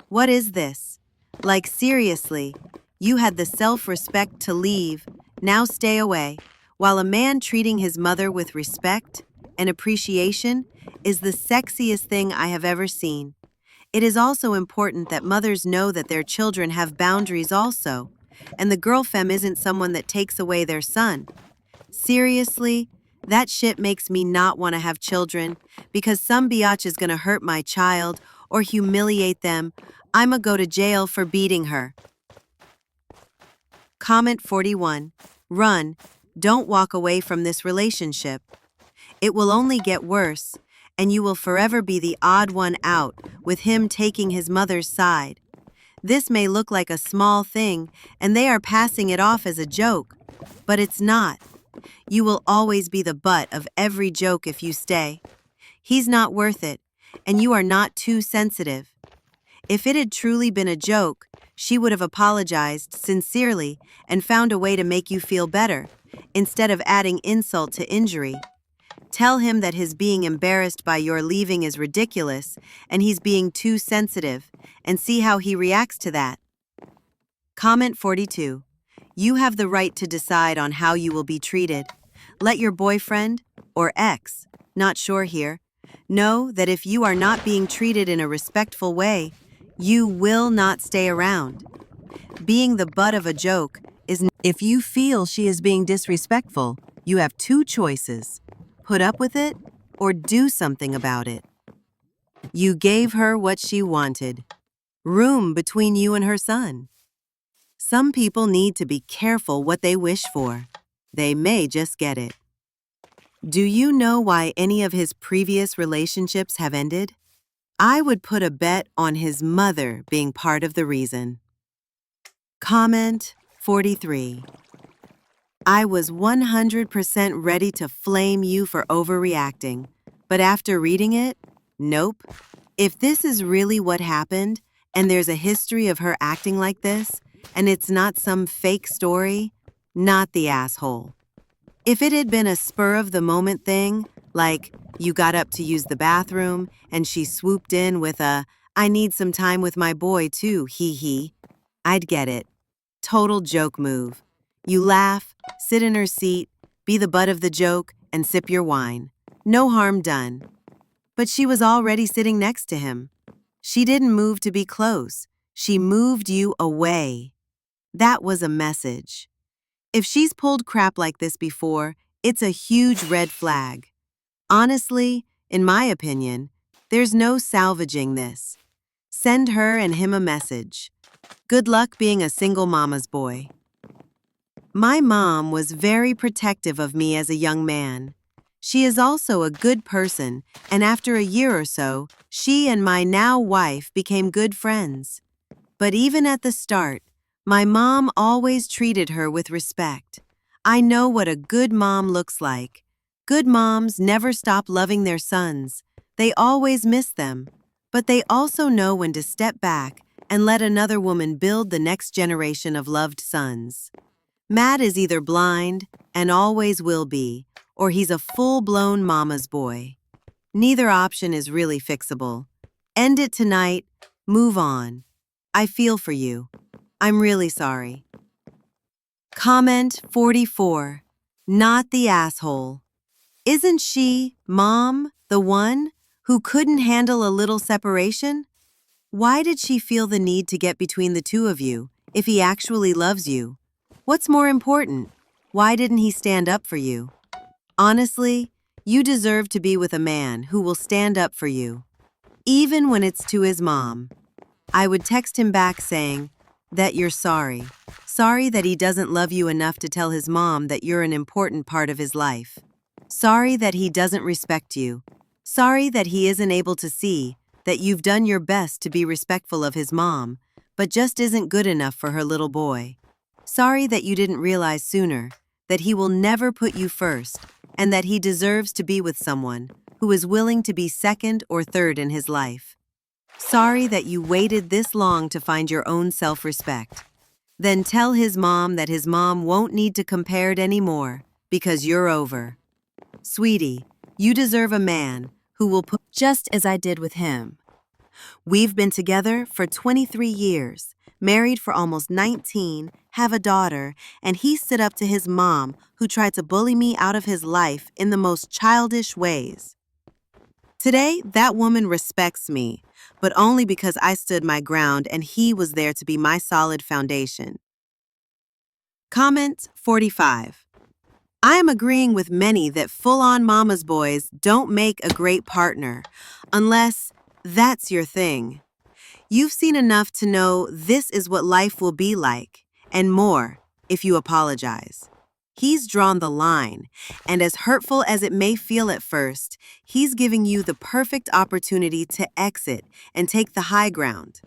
What is this? Like seriously, you had the self-respect to leave, now stay away, while a man treating his mother with respect and appreciation is the sexiest thing I have ever seen. It is also important that mothers know that their children have boundaries also, and the girl femme isn't someone that takes away their son. Seriously, that shit makes me not want to have children, because some biatch is gonna hurt my child or humiliate them. I'ma go to jail for beating her. Comment 41. Run. Don't walk away from this relationship. It will only get worse, and you will forever be the odd one out, with him taking his mother's side. This may look like a small thing, and they are passing it off as a joke, but it's not. You will always be the butt of every joke if you stay. He's not worth it, and you are not too sensitive. If it had truly been a joke, she would have apologized sincerely and found a way to make you feel better, instead of adding insult to injury. Tell him that his being embarrassed by your leaving is ridiculous and he's being too sensitive, and see how he reacts to that. Comment 42. You have the right to decide on how you will be treated. Let your boyfriend, or ex, not sure here, know that if you are not being treated in a respectful way, you will not stay around. Being the butt of a joke is. If you feel she is being disrespectful, you have two choices: put up with it or do something about it. You gave her what she wanted. Room between you and her son. Some people need to be careful what they wish for. They may just get it. Do you know why any of his previous relationships have ended? I would put a bet on his mother being part of the reason. Comment 43. I was 100% ready to flame you for overreacting, but after reading it, nope. If this is really what happened, and there's a history of her acting like this, and it's not some fake story, not the asshole. If it had been a spur-of-the-moment thing, like you got up to use the bathroom and she swooped in with a, I need some time with my boy too, hee, I'd get it. Total joke move. You laugh, sit in her seat, be the butt of the joke, and sip your wine. No harm done. But she was already sitting next to him. She didn't move to be close. She moved you away. That was a message. If she's pulled crap like this before, it's a huge red flag. Honestly, in my opinion, there's no salvaging this. Send her and him a message. Good luck being a single mama's boy. My mom was very protective of me as a young man. She is also a good person, and after a year or so, she and my now wife became good friends. But even at the start, my mom always treated her with respect. I know what a good mom looks like. Good moms never stop loving their sons. They always miss them. But they also know when to step back and let another woman build the next generation of loved sons. Matt is either blind, and always will be, or he's a full-blown mama's boy. Neither option is really fixable. End it tonight, move on. I feel for you. I'm really sorry. Comment 44. Not the asshole. Isn't she, Mom, the one who couldn't handle a little separation? Why did she feel the need to get between the two of you if he actually loves you? What's more important? Why didn't he stand up for you? Honestly, you deserve to be with a man who will stand up for you, even when it's to his mom. I would text him back saying that you're sorry. Sorry that he doesn't love you enough to tell his mom that you're an important part of his life. Sorry that he doesn't respect you. Sorry that he isn't able to see that you've done your best to be respectful of his mom, but just isn't good enough for her little boy. Sorry that you didn't realize sooner that he will never put you first and that he deserves to be with someone who is willing to be second or third in his life. Sorry that you waited this long to find your own self-respect. Then tell his mom that his mom won't need to compare it anymore because you're over. Sweetie, you deserve a man who will put just as I did with him. We've been together for 23 years, married for almost 19, have a daughter, and he stood up to his mom who tried to bully me out of his life in the most childish ways. Today, that woman respects me, but only because I stood my ground and he was there to be my solid foundation. Comment 45. I am agreeing with many that full-on mama's boys don't make a great partner, unless that's your thing. You've seen enough to know this is what life will be like, and more if you apologize. He's drawn the line, and as hurtful as it may feel at first, he's giving you the perfect opportunity to exit and take the high ground.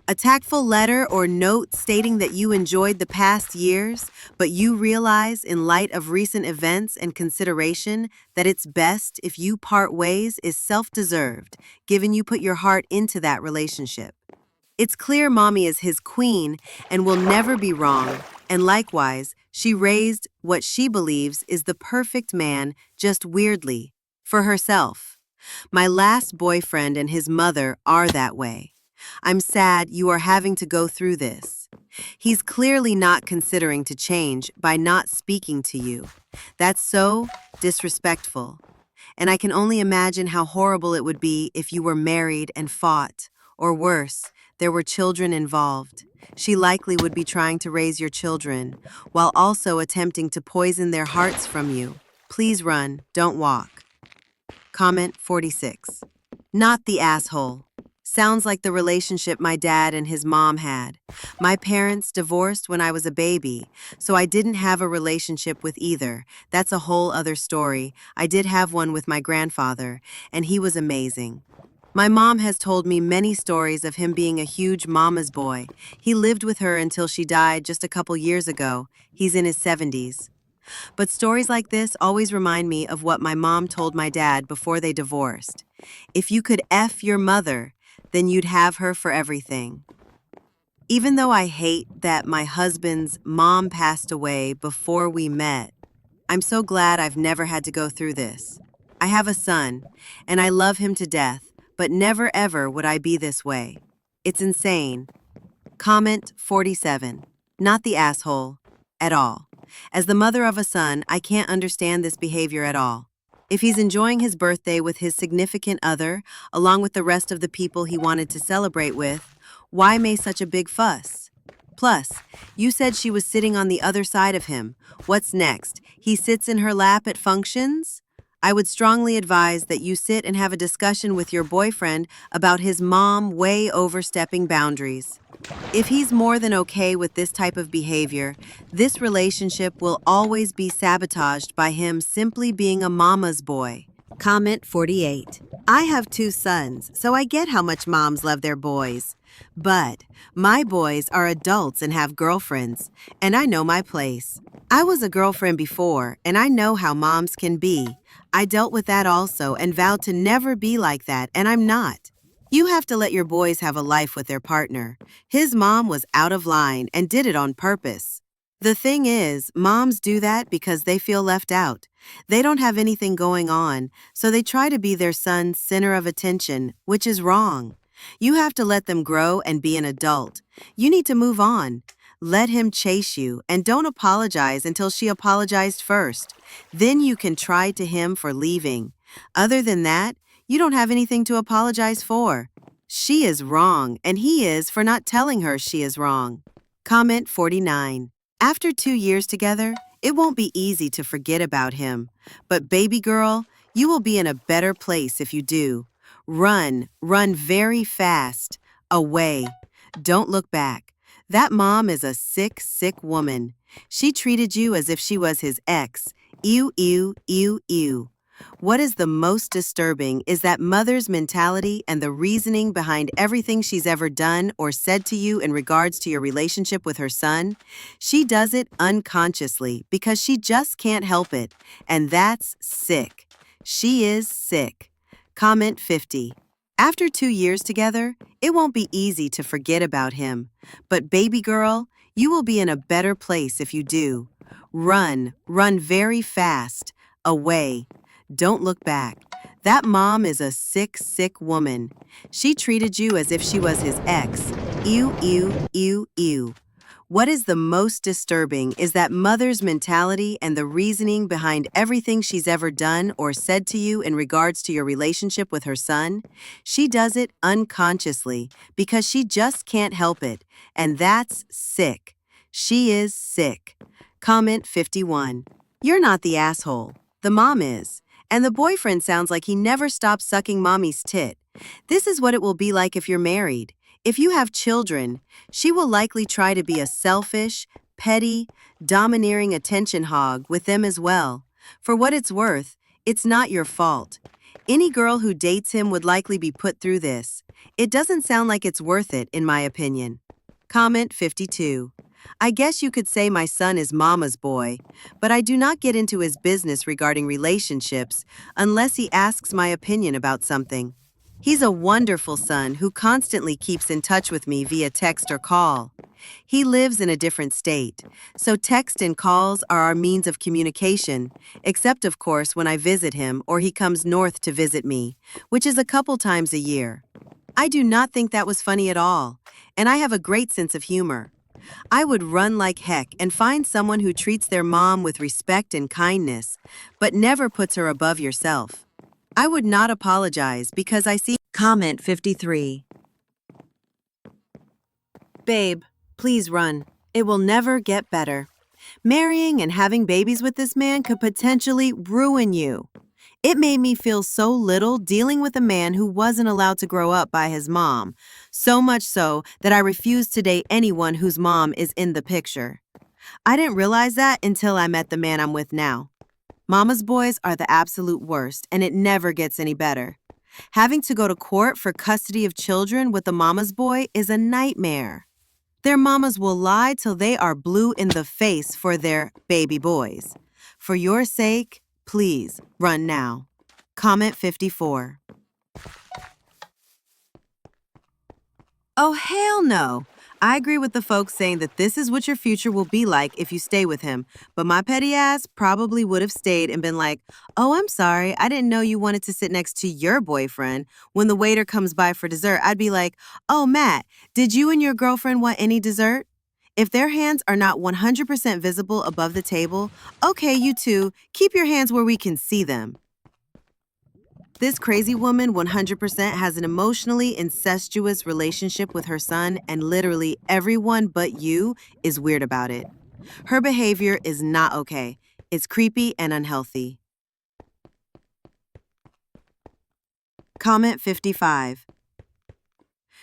A tactful letter or note stating that you enjoyed the past years, but you realize in light of recent events and consideration that it's best if you part ways is self-deserved, given you put your heart into that relationship. It's clear Mommy is his queen and will never be wrong, and likewise, she raised what she believes is the perfect man, just weirdly, for herself. My last boyfriend and his mother are that way. I'm sad you are having to go through this. He's clearly not considering to change by not speaking to you. That's so disrespectful. And I can only imagine how horrible it would be if you were married and fought, or worse, there were children involved. She likely would be trying to raise your children, while also attempting to poison their hearts from you. Please run, don't walk. Comment 46. Not the asshole. Sounds like the relationship my dad and his mom had. My parents divorced when I was a baby, so I didn't have a relationship with either. That's a whole other story. I did have one with my grandfather, and he was amazing. My mom has told me many stories of him being a huge mama's boy. He lived with her until she died just a couple years ago. He's in his 70s. But stories like this always remind me of what my mom told my dad before they divorced. If you could F your mother, then you'd have her for everything. Even though I hate that my husband's mom passed away before we met, I'm so glad I've never had to go through this. I have a son, and I love him to death, but never ever would I be this way. It's insane. Comment 47. Not the asshole. At all. As the mother of a son, I can't understand this behavior at all. If he's enjoying his birthday with his significant other, along with the rest of the people he wanted to celebrate with, why make such a big fuss? Plus, you said she was sitting on the other side of him. What's next? He sits in her lap at functions? I would strongly advise that you sit and have a discussion with your boyfriend about his mom way overstepping boundaries. If he's more than okay with this type of behavior, this relationship will always be sabotaged by him simply being a mama's boy. Comment 48. I have 2 sons, so I get how much moms love their boys. But my boys are adults and have girlfriends, and I know my place. I was a girlfriend before, and I know how moms can be. I dealt with that also and vowed to never be like that, and I'm not. You have to let your boys have a life with their partner. His mom was out of line and did it on purpose. The thing is, moms do that because they feel left out. They don't have anything going on, so they try to be their son's center of attention, which is wrong. You have to let them grow and be an adult. You need to move on. Let him chase you and don't apologize until she apologized first. Then you can try to him for leaving. Other than that, you don't have anything to apologize for. She is wrong, and he is for not telling her she is wrong. Comment 49. After 2 years together, it won't be easy to forget about him. But baby girl, you will be in a better place if you do. Run very fast. Away. Don't look back. That mom is a sick, sick woman. She treated you as if she was his ex. Ew, ew, ew, ew. What is the most disturbing is that mother's mentality and the reasoning behind everything she's ever done or said to you in regards to your relationship with her son. She does it unconsciously because she just can't help it, and that's sick. She is sick. Comment 50. After 2 years together, it won't be easy to forget about him. But baby girl, you will be in a better place if you do. Run very fast. Away. Don't look back. That mom is a sick, sick woman. She treated you as if she was his ex. Ew, ew, ew, ew. What is the most disturbing is that mother's mentality and the reasoning behind everything she's ever done or said to you in regards to your relationship with her son. She does it unconsciously because she just can't help it, and that's sick. She is sick. Comment 51. You're not the asshole. The mom is. And the boyfriend sounds like he never stops sucking mommy's tit. This is what it will be like if you're married. If you have children, she will likely try to be a selfish, petty, domineering attention hog with them as well. For what it's worth, it's not your fault. Any girl who dates him would likely be put through this. It doesn't sound like it's worth it, in my opinion. Comment 52. I guess you could say my son is mama's boy, but I do not get into his business regarding relationships unless he asks my opinion about something. He's a wonderful son who constantly keeps in touch with me via text or call. He lives in a different state, so text and calls are our means of communication, except of course when I visit him or he comes north to visit me, which is a couple times a year. I do not think that was funny at all, and I have a great sense of humor. I would run like heck and find someone who treats their mom with respect and kindness, but never puts her above yourself. I would not apologize because I see. Comment 53. Babe, please run. It will never get better. Marrying and having babies with this man could potentially ruin you. It made me feel so little dealing with a man who wasn't allowed to grow up by his mom, so much so that I refused to date anyone whose mom is in the picture. I didn't realize that until I met the man I'm with now. Mama's boys are the absolute worst, and it never gets any better. Having to go to court for custody of children with a mama's boy is a nightmare. Their mamas will lie till they are blue in the face for their baby boys. For your sake, please run now. Comment 54. Oh, hell no. I agree with the folks saying that this is what your future will be like if you stay with him, but my petty ass probably would have stayed and been like, oh, I'm sorry, I didn't know you wanted to sit next to your boyfriend. When the waiter comes by for dessert, I'd be like, oh, Matt, did you and your girlfriend want any dessert? If their hands are not 100% visible above the table, okay, you two, keep your hands where we can see them. This crazy woman 100% has an emotionally incestuous relationship with her son, and literally everyone but you is weird about it. Her behavior is not okay. It's creepy and unhealthy. Comment 55.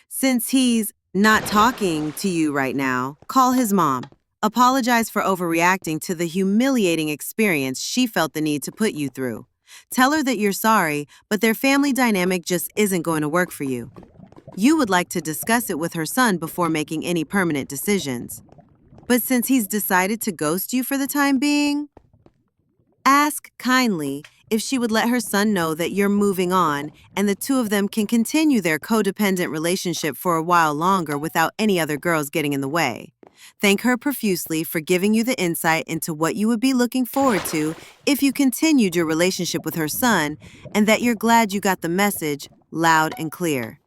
Since he's not talking to you right now, call his mom. Apologize for overreacting to the humiliating experience she felt the need to put you through. Tell her that you're sorry, but their family dynamic just isn't going to work for you. You would like to discuss it with her son before making any permanent decisions. But since he's decided to ghost you for the time being, ask kindly if she would let her son know that you're moving on and the two of them can continue their codependent relationship for a while longer without any other girls getting in the way. Thank her profusely for giving you the insight into what you would be looking forward to if you continued your relationship with her son, and that you're glad you got the message loud and clear.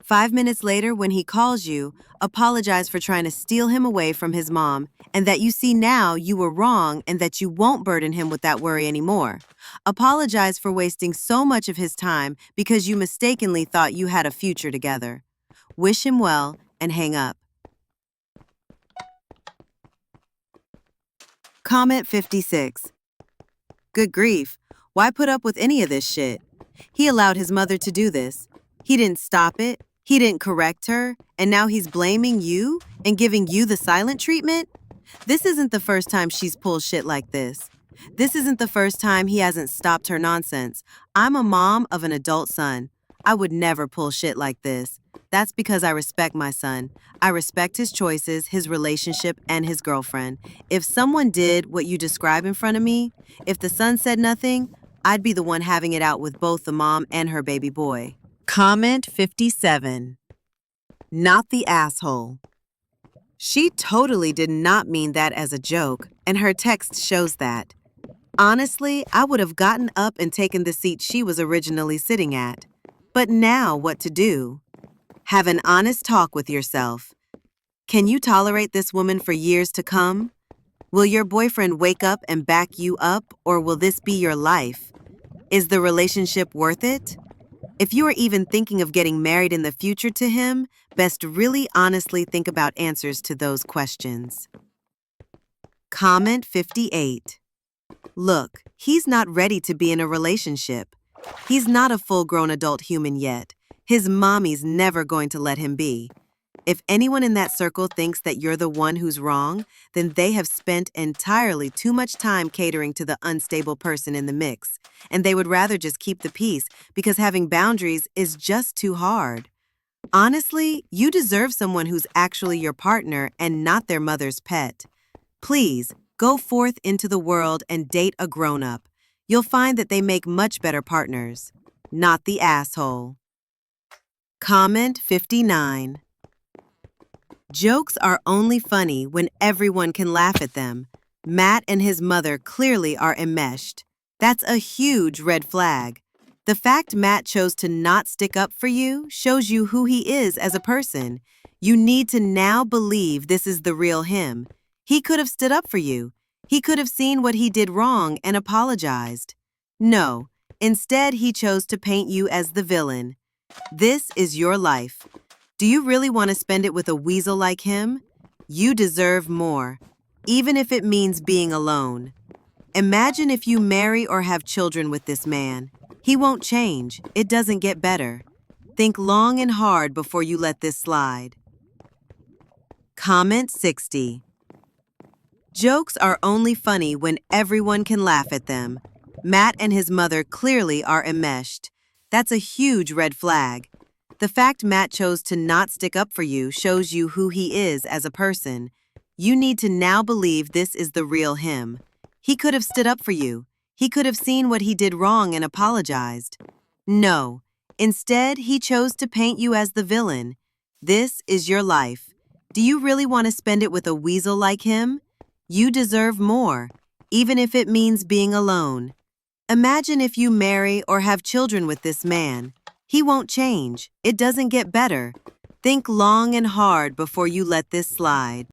5 minutes later, when he calls you, apologize for trying to steal him away from his mom, and that you see now you were wrong and that you won't burden him with that worry anymore. Apologize for wasting so much of his time because you mistakenly thought you had a future together. Wish him well and hang up. Comment 56. Good grief, why put up with any of this shit? He allowed his mother to do this. He didn't stop it. He didn't correct her. And now he's blaming you and giving you the silent treatment? This isn't the first time she's pulled shit like this. This isn't the first time he hasn't stopped her nonsense. I'm a mom of an adult son. I would never pull shit like this. That's because I respect my son. I respect his choices, his relationship, and his girlfriend. If someone did what you describe in front of me, if the son said nothing, I'd be the one having it out with both the mom and her baby boy. Comment 57. Not the asshole. She totally did not mean that as a joke, and her text shows that. Honestly, I would have gotten up and taken the seat she was originally sitting at. But now what to do? Have an honest talk with yourself. Can you tolerate this woman for years to come? Will your boyfriend wake up and back you up, or will this be your life? Is the relationship worth it? If you are even thinking of getting married in the future to him, best really honestly think about answers to those questions. Comment 58. Look, he's not ready to be in a relationship. He's not a full-grown adult human yet. His mommy's never going to let him be. If anyone in that circle thinks that you're the one who's wrong, then they have spent entirely too much time catering to the unstable person in the mix, and they would rather just keep the peace because having boundaries is just too hard. Honestly, you deserve someone who's actually your partner and not their mother's pet. Please, go forth into the world and date a grown-up. You'll find that they make much better partners. Not the asshole. Comment 59. Jokes are only funny when everyone can laugh at them. Matt and his mother clearly are enmeshed. That's a huge red flag. The fact Matt chose to not stick up for you shows you who he is as a person. You need to now believe this is the real him. He could have stood up for you. He could have seen what he did wrong and apologized. No, instead he chose to paint you as the villain. This is your life. Do you really want to spend it with a weasel like him? You deserve more, even if it means being alone. Imagine if you marry or have children with this man. He won't change. It doesn't get better. Think long and hard before you let this slide. Comment 60. Jokes are only funny when everyone can laugh at them. Matt and his mother clearly are enmeshed. That's a huge red flag. The fact Matt chose to not stick up for you shows you who he is as a person. You need to now believe this is the real him. He could have stood up for you. He could have seen what he did wrong and apologized. No, instead he chose to paint you as the villain. This is your life. Do you really want to spend it with a weasel like him? You deserve more, even if it means being alone. Imagine if you marry or have children with this man. He won't change. It doesn't get better. Think long and hard before you let this slide.